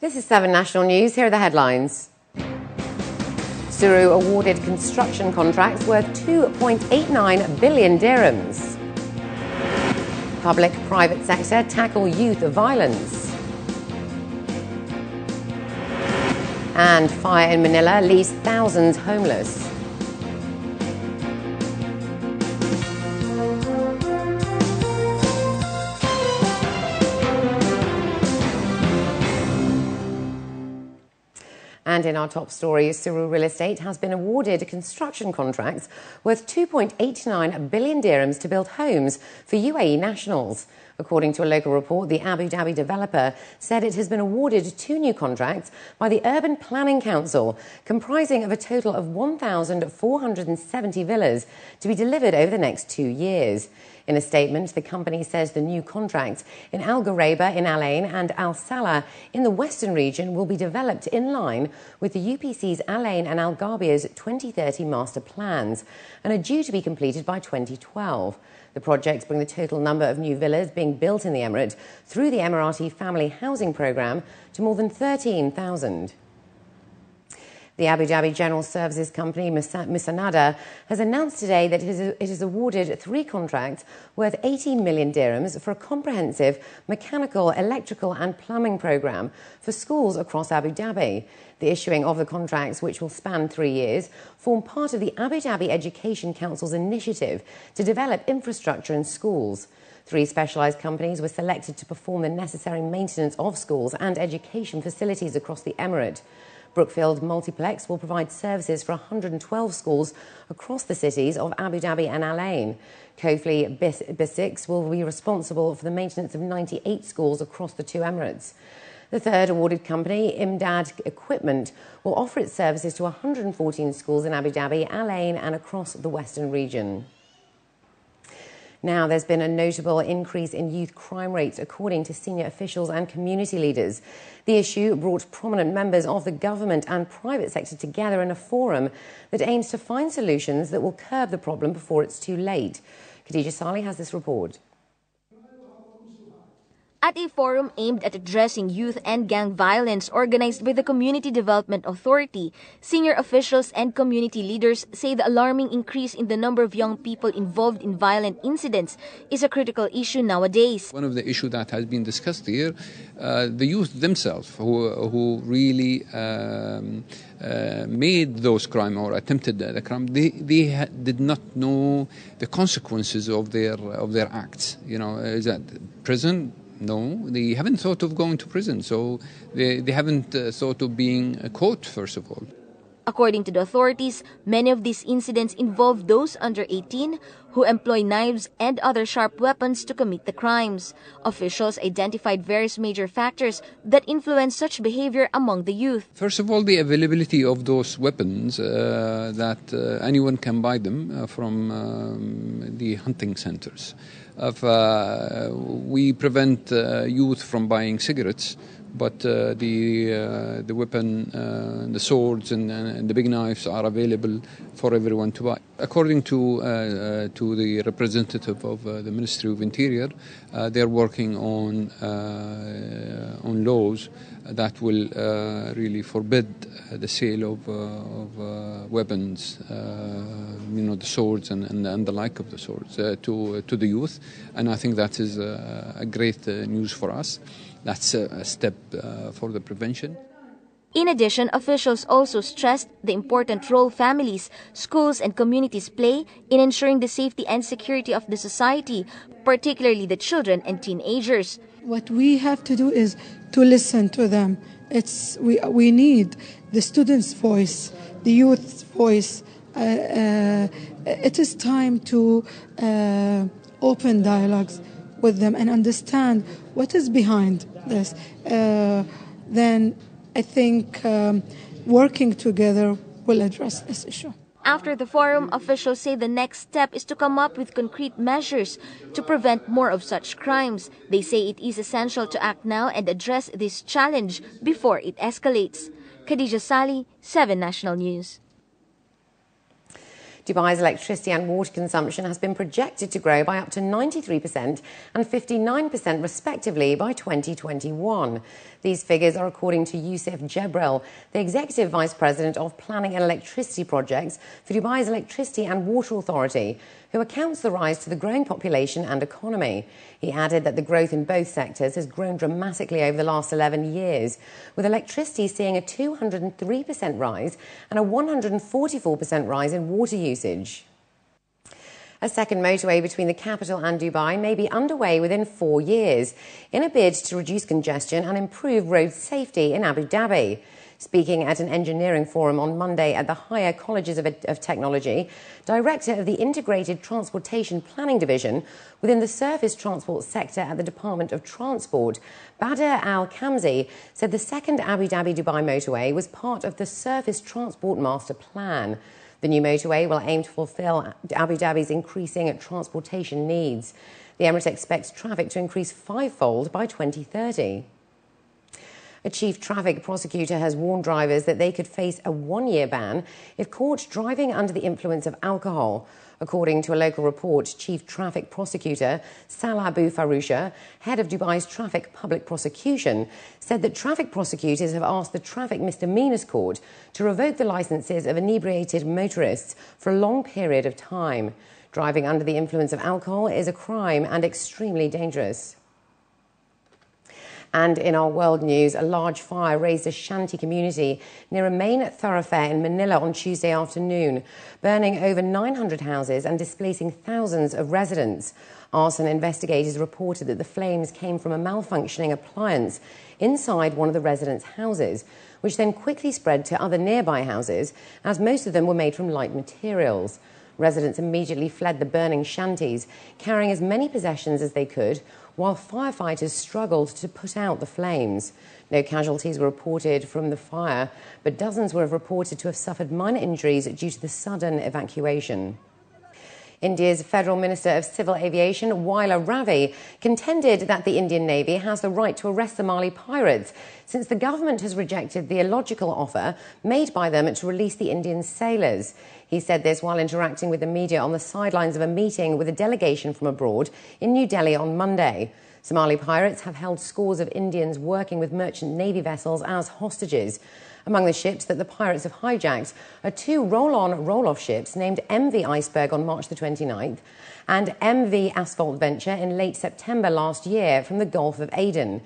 This is 7National News. Here are the headlines. Suru awarded construction contracts worth 2.89 billion dirhams. Public-private sector tackle youth violence. And fire in Manila leaves thousands homeless. And in our top story, Suru Real Estate has been awarded construction contracts worth 2.89 billion dirhams to build homes for UAE nationals. According to a local report, the Abu Dhabi developer said it has been awarded 2 new contracts by the Urban Planning Council, comprising of a total of 1,470 villas to be delivered over the next 2 years. In a statement, the company says the new contracts in Al Ghuraiba in Al Ain and Al Salah in the western region will be developed in line with the UPC's Al Ain and Al Gharbiya's 2030 master plans and are due to be completed by 2012. The projects bring the total number of new villas being built in the Emirate through the Emirati Family Housing Programme to more than 13,000. The Abu Dhabi General Services Company, Misanada, has announced today that it has awarded 3 contracts worth 18 million dirhams for a comprehensive mechanical, electrical and plumbing programme for schools across Abu Dhabi. The issuing of the contracts, which will span 3 years, form part of the Abu Dhabi Education Council's initiative to develop infrastructure in schools. 3 specialised companies were selected to perform the necessary maintenance of schools and education facilities across the Emirate. Brookfield Multiplex will provide services for 112 schools across the cities of Abu Dhabi and Al Ain. Kofli Bisix will be responsible for the maintenance of 98 schools across the 2 Emirates. The third awarded company, Imdad Equipment, will offer its services to 114 schools in Abu Dhabi, Al Ain and across the western region. Now, there's been a notable increase in youth crime rates, according to senior officials and community leaders. The issue brought prominent members of the government and private sector together in a forum that aims to find solutions that will curb the problem before it's too late. Khadija Salih has this report. At a forum aimed at addressing youth and gang violence organized by the Community Development Authority, senior officials and community leaders say the alarming increase in the number of young people involved in violent incidents is a critical issue nowadays. One of the issues that has been discussed here, the youth themselves who really made those crimes or attempted the crime, they did not know the consequences of their acts. You know, is that prison? No, they haven't thought of going to prison, so they haven't thought of being caught, first of all. According to the authorities, many of these incidents involve those under 18 who employ knives and other sharp weapons to commit the crimes. Officials identified various major factors that influence such behavior among the youth. First of all, the availability of those weapons, that anyone can buy them from the hunting centers. We prevent youth from buying cigarettes, but the weapon, the swords and the big knives are available for everyone to buy. According to the representative of the Ministry of Interior, they're working on laws that will really forbid the sale of weapons, the swords and the like of the swords to the youth. And I think that is a great news for us. That's a step for the prevention. In addition, officials also stressed the important role families, schools and communities play in ensuring the safety and security of the society, particularly the children and teenagers. What we have to do is to listen to them. We need the students' voice, the youth's voice. It is time to open dialogues with them and understand what is behind this. Then I think working together will address this issue. After the forum, officials say the next step is to come up with concrete measures to prevent more of such crimes. They say it is essential to act now and address this challenge before it escalates. Khadija Salih, 7 National News. Dubai's electricity and water consumption has been projected to grow by up to 93% and 59% respectively by 2021. These figures are according to Yusuf Jebrel, the Executive Vice President of Planning and Electricity Projects for Dubai's Electricity and Water Authority, who accounts the rise to the growing population and economy. He added that the growth in both sectors has grown dramatically over the last 11 years, with electricity seeing a 203% rise and a 144% rise in water usage. A second motorway between the capital and Dubai may be underway within 4 years in a bid to reduce congestion and improve road safety in Abu Dhabi. Speaking at an engineering forum on Monday at the Higher Colleges of Technology, Director of the Integrated Transportation Planning Division within the surface transport sector at the Department of Transport, Badr Al-Kamzi, said the second Abu Dhabi-Dubai motorway was part of the Surface Transport Master Plan. The new motorway will aim to fulfill Abu Dhabi's increasing transportation needs. The Emirate expects traffic to increase fivefold by 2030. A chief traffic prosecutor has warned drivers that they could face a 1-year ban if caught driving under the influence of alcohol. According to a local report, Chief Traffic Prosecutor Salah Abu Farusha, head of Dubai's Traffic Public Prosecution, said that traffic prosecutors have asked the Traffic Misdemeanors Court to revoke the licences of inebriated motorists for a long period of time. Driving under the influence of alcohol is a crime and extremely dangerous. And in our world news, a large fire razed a shanty community near a main thoroughfare in Manila on Tuesday afternoon, burning over 900 houses and displacing thousands of residents. Arson investigators reported that the flames came from a malfunctioning appliance inside one of the residents' houses, which then quickly spread to other nearby houses, as most of them were made from light materials. Residents immediately fled the burning shanties, carrying as many possessions as they could, while firefighters struggled to put out the flames. No casualties were reported from the fire, but dozens were reported to have suffered minor injuries due to the sudden evacuation. India's Federal Minister of Civil Aviation, Waila Ravi, contended that the Indian Navy has the right to arrest Somali pirates since the government has rejected the illogical offer made by them to release the Indian sailors. He said this while interacting with the media on the sidelines of a meeting with a delegation from abroad in New Delhi on Monday. Somali pirates have held scores of Indians working with merchant navy vessels as hostages. Among the ships that the pirates have hijacked are 2 roll-on, roll-off ships named MV Iceberg on March the 29th and MV Asphalt Venture in late September last year from the Gulf of Aden.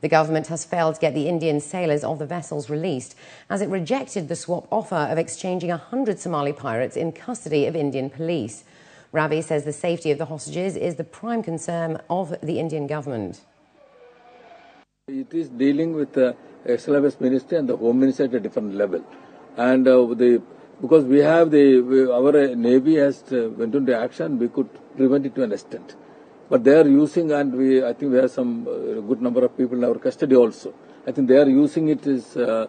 The government has failed to get the Indian sailors of the vessels released, as it rejected the swap offer of exchanging 100 Somali pirates in custody of Indian police. Ravi says the safety of the hostages is the prime concern of the Indian government. It is dealing with the External Affairs Ministry and the Home Ministry at a different level. And because we have our Navy has went into action, we could prevent it to an extent. But they are using, and I think we have some good number of people in our custody also. I think they are using it as our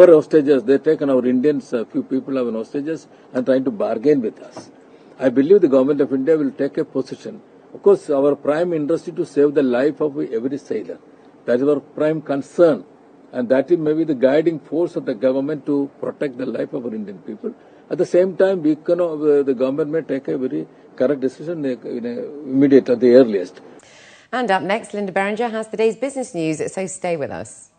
hostages. They have taken our Indians, a few people are hostages, and trying to bargain with us. I believe the government of India will take a position. Of course, our prime interest is to save the life of every sailor. That is our prime concern. And that is maybe the guiding force of the government to protect the life of our Indian people. At the same time, the government may take a very correct decision immediate at the earliest. And up next, Linda Berenger has the day's business news, so stay with us.